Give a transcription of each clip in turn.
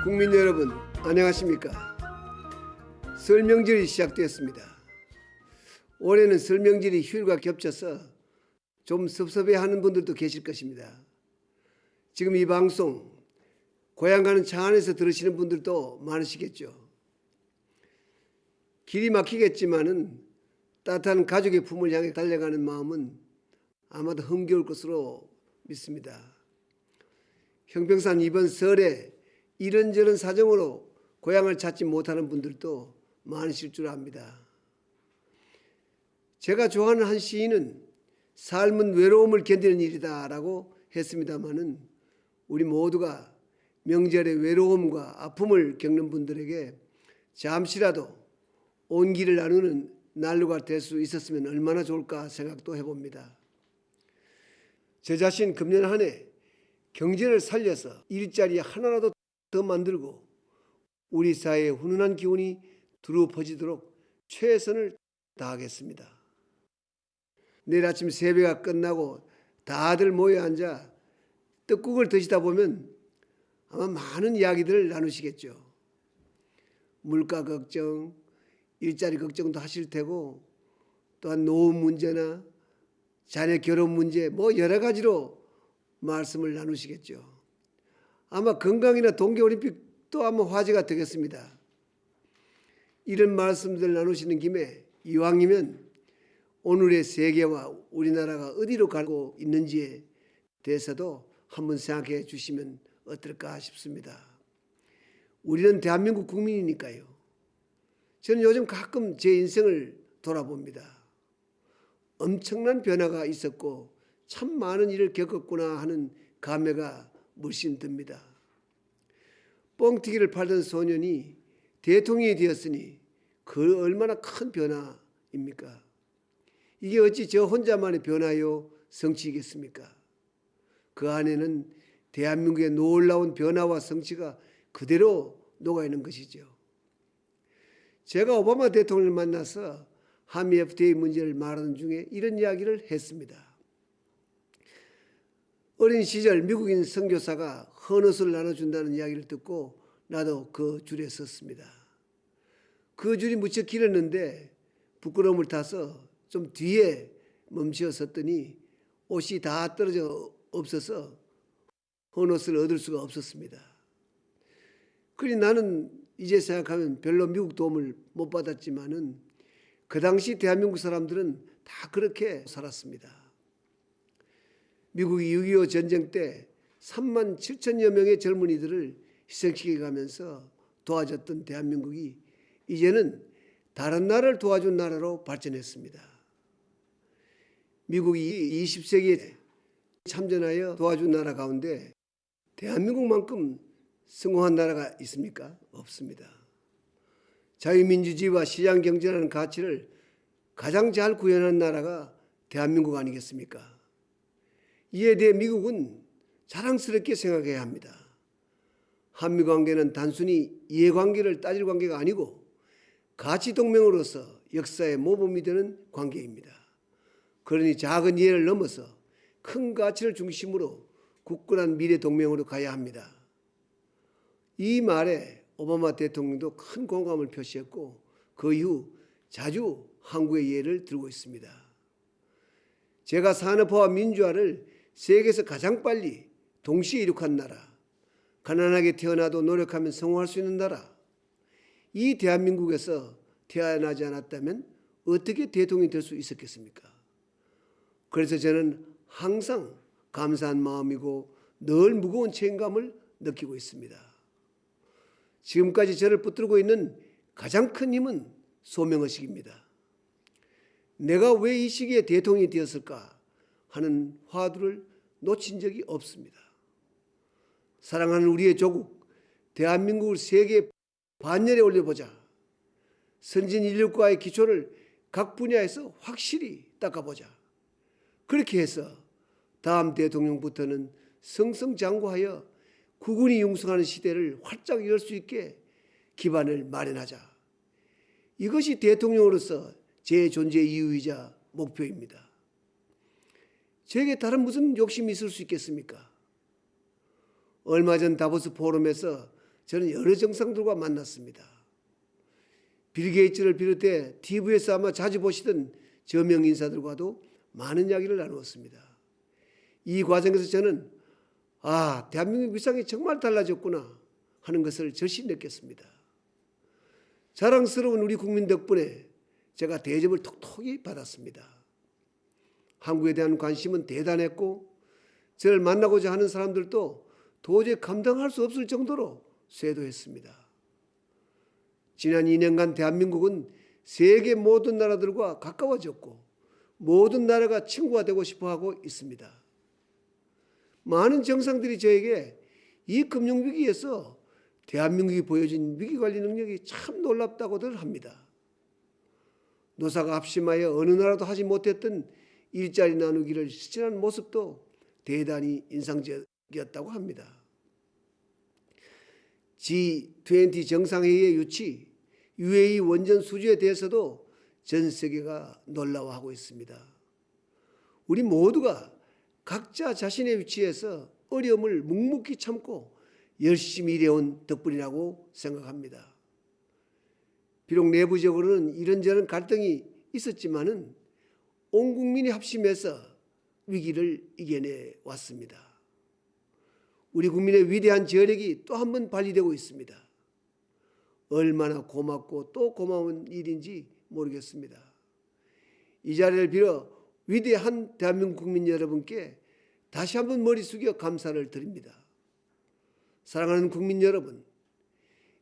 국민 여러분, 안녕하십니까? 설 명절이 시작되었습니다. 올해는 설 명절이 휴일과 겹쳐서 좀 섭섭해하는 분들도 계실 것입니다. 지금 이 방송 고향 가는 차 안에서 들으시는 분들도 많으시겠죠. 길이 막히겠지만은 따뜻한 가족의 품을 향해 달려가는 마음은 아마도 흥겨울 것으로 믿습니다. 형평산 이번 설에 이런저런 사정으로 고향을 찾지 못하는 분들도 많으실 줄 압니다. 제가 좋아하는 한 시인은 삶은 외로움을 견디는 일이다라고 했습니다마는 우리 모두가 명절의 외로움과 아픔을 겪는 분들에게 잠시라도 온기를 나누는 난로가 될 수 있었으면 얼마나 좋을까 생각도 해봅니다. 저 자신 금년 한 해 경제를 살려서 일자리 하나라도 더 만들고 우리 사회에 훈훈한 기운이 두루 퍼지도록 최선을 다하겠습니다. 내일 아침 세배가 끝나고 다들 모여 앉아 떡국을 드시다 보면 아마 많은 이야기들을 나누시겠죠. 물가 걱정, 일자리 걱정도 하실 테고 또한 노후 문제나 자녀 결혼 문제 여러 가지로 말씀을 나누시겠죠. 아마 건강이나 동계올림픽도 아마 화제가 되겠습니다. 이런 말씀들 나누시는 김에 이왕이면 오늘의 세계와 우리나라가 어디로 가고 있는지에 대해서도 한번 생각해 주시면 어떨까 싶습니다. 우리는 대한민국 국민이니까요. 저는 요즘 가끔 제 인생을 돌아봅니다. 엄청난 변화가 있었고 참 많은 일을 겪었구나 하는 감회가 물씬 듭니다. 뻥튀기를 팔던 소년이 대통령이 되었으니 그 얼마나 큰 변화입니까? 이게 어찌 저 혼자만의 변화요 성취이겠습니까? 그 안에는 대한민국의 놀라운 변화와 성취가 그대로 녹아있는 것이죠. 제가 오바마 대통령을 만나서 한미 FTA 문제를 말하는 중에 이런 이야기를 했습니다. 어린 시절 미국인 선교사가 헌옷을 나눠준다는 이야기를 듣고 나도 그 줄에 섰습니다. 그 줄이 무척 길었는데 부끄러움을 타서 좀 뒤에 멈춰 섰더니 옷이 다 떨어져 없어서 헌옷을 얻을 수가 없었습니다. 그리 나는 이제 생각하면 별로 미국 도움을 못 받았지만은 그 당시 대한민국 사람들은 다 그렇게 살았습니다. 미국이 6.25 전쟁 때 3만 7천여 명의 젊은이들을 희생시켜가면서 도와줬던 대한민국이 이제는 다른 나라를 도와준 나라로 발전했습니다. 미국이 20세기에 참전하여 도와준 나라 가운데 대한민국만큼 성공한 나라가 있습니까? 없습니다. 자유민주주의와 시장경제라는 가치를 가장 잘 구현한 나라가 대한민국 아니겠습니까? 이에 대해 미국은 자랑스럽게 생각해야 합니다. 한미관계는 단순히 이해관계를 따질 관계가 아니고 가치동맹으로서 역사의 모범이 되는 관계입니다. 그러니 작은 이해를 넘어서 큰 가치를 중심으로 굳건한 미래동맹으로 가야 합니다. 이 말에 오바마 대통령도 큰 공감을 표시했고 그 이후 자주 한국의 예를 들고 있습니다. 제가 산업화와 민주화를 세계에서 가장 빨리 동시에 이룩한 나라, 가난하게 태어나도 노력하면 성공할 수 있는 나라, 이 대한민국에서 태어나지 않았다면 어떻게 대통령이 될 수 있었겠습니까? 그래서 저는 항상 감사한 마음이고 늘 무거운 책임감을 느끼고 있습니다. 지금까지 저를 붙들고 있는 가장 큰 힘은 소명의식입니다. 내가 왜 이 시기에 대통령이 되었을까 하는 화두를 놓친 적이 없습니다. 사랑하는 우리의 조국 대한민국을 세계 반열에 올려보자. 선진 인류과의 기초를 각 분야에서 확실히 닦아보자. 그렇게 해서 다음 대통령부터는 승승장구하여 국군이 융성하는 시대를 활짝 열 수 있게 기반을 마련하자. 이것이 대통령으로서 제 존재 이유이자 목표입니다. 제게 다른 무슨 욕심이 있을 수 있겠습니까? 얼마 전 다보스 포럼에서 저는 여러 정상들과 만났습니다. 빌 게이츠를 비롯해 TV에서 아마 자주 보시던 저명 인사들과도 많은 이야기를 나누었습니다. 이 과정에서 저는 대한민국 위상이 정말 달라졌구나 하는 것을 절실히 느꼈습니다. 자랑스러운 우리 국민 덕분에 제가 대접을 톡톡히 받았습니다. 한국에 대한 관심은 대단했고 저를 만나고자 하는 사람들도 도저히 감당할 수 없을 정도로 쇄도했습니다. 지난 2년간 대한민국은 세계 모든 나라들과 가까워졌고 모든 나라가 친구가 되고 싶어하고 있습니다. 많은 정상들이 저에게 이 금융위기에서 대한민국이 보여준 위기관리 능력이 참 놀랍다고들 합니다. 노사가 합심하여 어느 나라도 하지 못했던 일자리 나누기를 실천하는 모습도 대단히 인상적이었다고 합니다. G20 정상회의의 유치, UAE 원전 수주에 대해서도 전 세계가 놀라워하고 있습니다. 우리 모두가 각자 자신의 위치에서 어려움을 묵묵히 참고 열심히 일해온 덕분이라고 생각합니다. 비록 내부적으로는 이런저런 갈등이 있었지만은 온 국민이 합심해서 위기를 이겨내 왔습니다. 우리 국민의 위대한 저력이 또 한 번 발휘되고 있습니다. 얼마나 고맙고 또 고마운 일인지 모르겠습니다. 이 자리를 빌어 위대한 대한민국 국민 여러분께 다시 한번 머리 숙여 감사를 드립니다. 사랑하는 국민 여러분,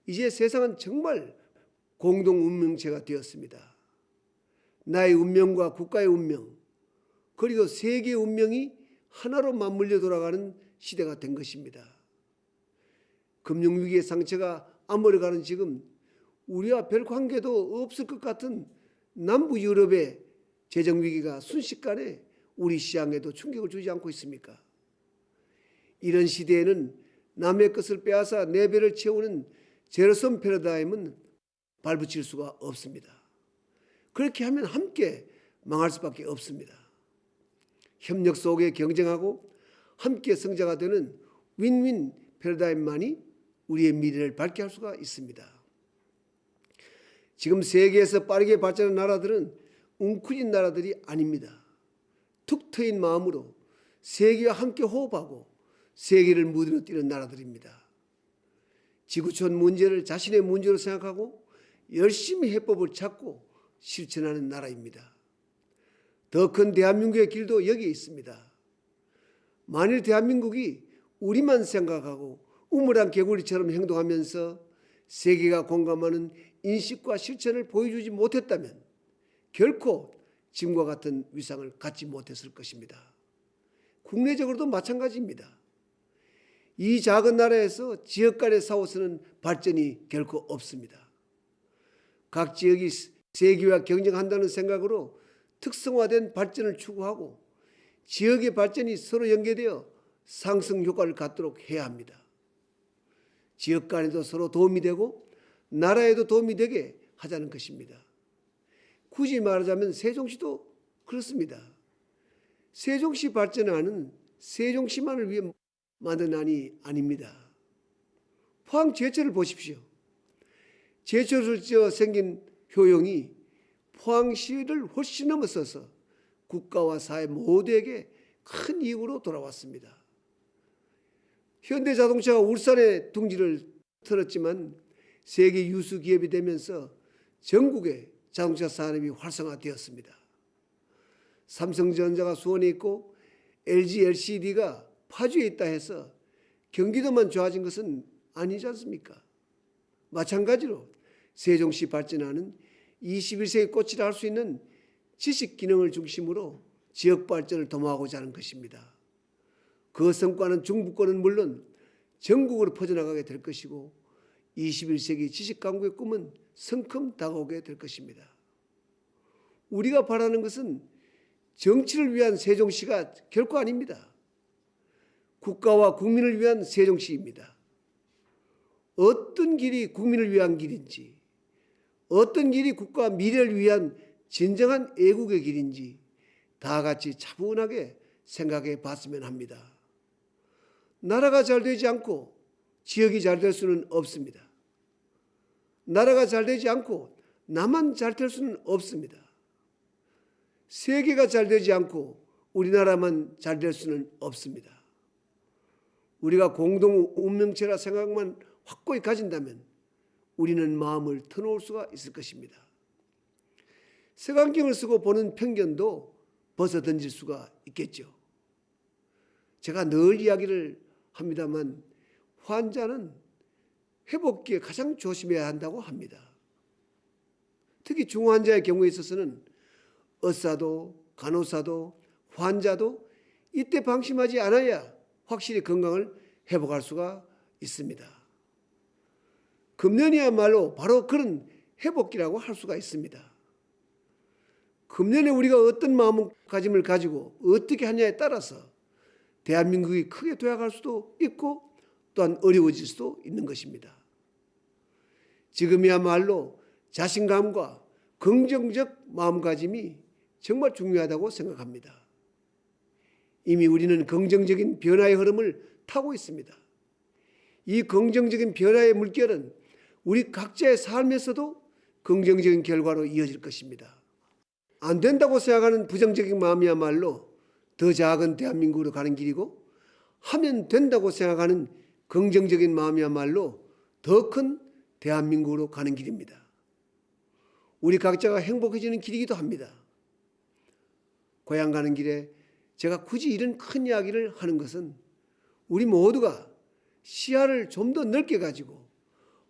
이제 세상은 정말 공동 운명체가 되었습니다. 나의 운명과 국가의 운명, 그리고 세계의 운명이 하나로 맞물려 돌아가는 시대가 된 것입니다. 금융위기의 상처가 아물어가는 지금 우리와 별 관계도 없을 것 같은 남부 유럽의 재정위기가 순식간에 우리 시장에도 충격을 주지 않고 있습니까? 이런 시대에는 남의 것을 빼앗아 내 배를 채우는 제로섬 패러다임은 발붙일 수가 없습니다. 그렇게 하면 함께 망할 수밖에 없습니다. 협력 속에 경쟁하고 함께 성장가 되는 윈윈 패러다임만이 우리의 미래를 밝게 할 수가 있습니다. 지금 세계에서 빠르게 발전한 나라들은 웅크린 나라들이 아닙니다. 툭 트인 마음으로 세계와 함께 호흡하고 세계를 무드려 뛰는 나라들입니다. 지구촌 문제를 자신의 문제로 생각하고 열심히 해법을 찾고 실천하는 나라입니다. 더 큰 대한민국의 길도 여기에 있습니다. 만일 대한민국이 우리만 생각하고 우물한 개구리처럼 행동하면서 세계가 공감하는 인식과 실천을 보여주지 못했다면 결코 지금과 같은 위상을 갖지 못했을 것입니다. 국내적으로도 마찬가지입니다. 이 작은 나라에서 지역 간의 싸워서는 발전이 결코 없습니다. 각 지역이 세계와 경쟁한다는 생각으로 특성화된 발전을 추구하고 지역의 발전이 서로 연계되어 상승 효과를 갖도록 해야 합니다. 지역 간에도 서로 도움이 되고 나라에도 도움이 되게 하자는 것입니다. 굳이 말하자면 세종시도 그렇습니다. 세종시 발전하는 세종시만을 위해 만든 안이 아닙니다. 포항 제철을 보십시오. 제철을 지어 생긴 효용이 포항시를 훨씬 넘어서서 국가와 사회 모두에게 큰 이익으로 돌아왔습니다. 현대자동차가 울산에 둥지를 틀었지만 세계 유수 기업이 되면서 전국의 자동차 산업이 활성화되었습니다. 삼성전자가 수원에 있고 LG LCD가 파주에 있다 해서 경기도만 좋아진 것은 아니지 않습니까? 마찬가지로 세종시 발전하는 21세기 꽃이라 할 수 있는 지식 기능을 중심으로 지역 발전을 도모하고자 하는 것입니다. 그 성과는 중부권은 물론 전국으로 퍼져나가게 될 것이고 21세기 지식 강국의 꿈은 성큼 다가오게 될 것입니다. 우리가 바라는 것은 정치를 위한 세종시가 결코 아닙니다. 국가와 국민을 위한 세종시입니다. 어떤 길이 국민을 위한 길인지, 어떤 길이 국가 미래를 위한 진정한 애국의 길인지 다 같이 차분하게 생각해 봤으면 합니다. 나라가 잘 되지 않고 지역이 잘 될 수는 없습니다. 나라가 잘 되지 않고 나만 잘 될 수는 없습니다. 세계가 잘 되지 않고 우리나라만 잘 될 수는 없습니다. 우리가 공동 운명체라 생각만 확고히 가진다면 우리는 마음을 터놓을 수가 있을 것입니다. 색안경을 쓰고 보는 편견도 벗어던질 수가 있겠죠. 제가 늘 이야기를 합니다만 환자는 회복기에 가장 조심해야 한다고 합니다. 특히 중환자의 경우에 있어서는 의사도 간호사도 환자도 이때 방심하지 않아야 확실히 건강을 회복할 수가 있습니다. 금년이야말로 바로 그런 회복기라고 할 수가 있습니다. 금년에 우리가 어떤 마음가짐을 가지고 어떻게 하냐에 따라서 대한민국이 크게 도약할 수도 있고 또한 어려워질 수도 있는 것입니다. 지금이야말로 자신감과 긍정적 마음가짐이 정말 중요하다고 생각합니다. 이미 우리는 긍정적인 변화의 흐름을 타고 있습니다. 이 긍정적인 변화의 물결은 우리 각자의 삶에서도 긍정적인 결과로 이어질 것입니다. 안 된다고 생각하는 부정적인 마음이야말로 더 작은 대한민국으로 가는 길이고, 하면 된다고 생각하는 긍정적인 마음이야말로 더 큰 대한민국으로 가는 길입니다. 우리 각자가 행복해지는 길이기도 합니다. 고향 가는 길에 제가 굳이 이런 큰 이야기를 하는 것은 우리 모두가 시야를 좀 더 넓게 가지고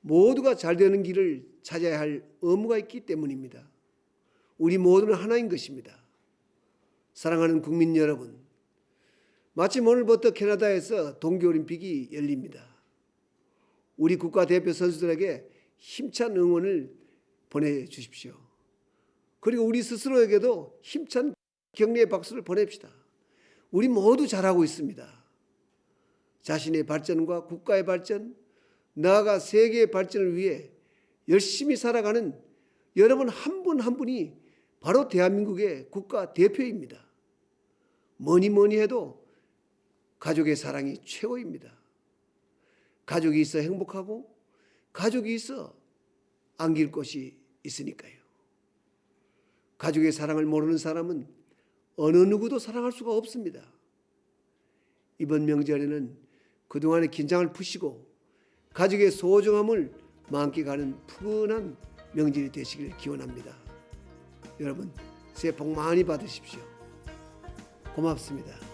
모두가 잘 되는 길을 찾아야 할 의무가 있기 때문입니다. 우리 모두는 하나인 것입니다. 사랑하는 국민 여러분, 마침 오늘부터 캐나다에서 동계올림픽이 열립니다. 우리 국가대표 선수들에게 힘찬 응원을 보내주십시오. 그리고 우리 스스로에게도 힘찬 격려의 박수를 보냅시다. 우리 모두 잘하고 있습니다. 자신의 발전과 국가의 발전, 나아가 세계의 발전을 위해 열심히 살아가는 여러분 한 분 한 분이 바로 대한민국의 국가대표입니다. 뭐니 해도 가족의 사랑이 최고입니다. 가족이 있어 행복하고 가족이 있어 안길 곳이 있으니까요. 가족의 사랑을 모르는 사람은 어느 누구도 사랑할 수가 없습니다. 이번 명절에는 그동안의 긴장을 푸시고 가족의 소중함을 만끽하는 푸근한 명절이 되시길 기원합니다. 여러분, 새해 복 많이 받으십시오. 고맙습니다.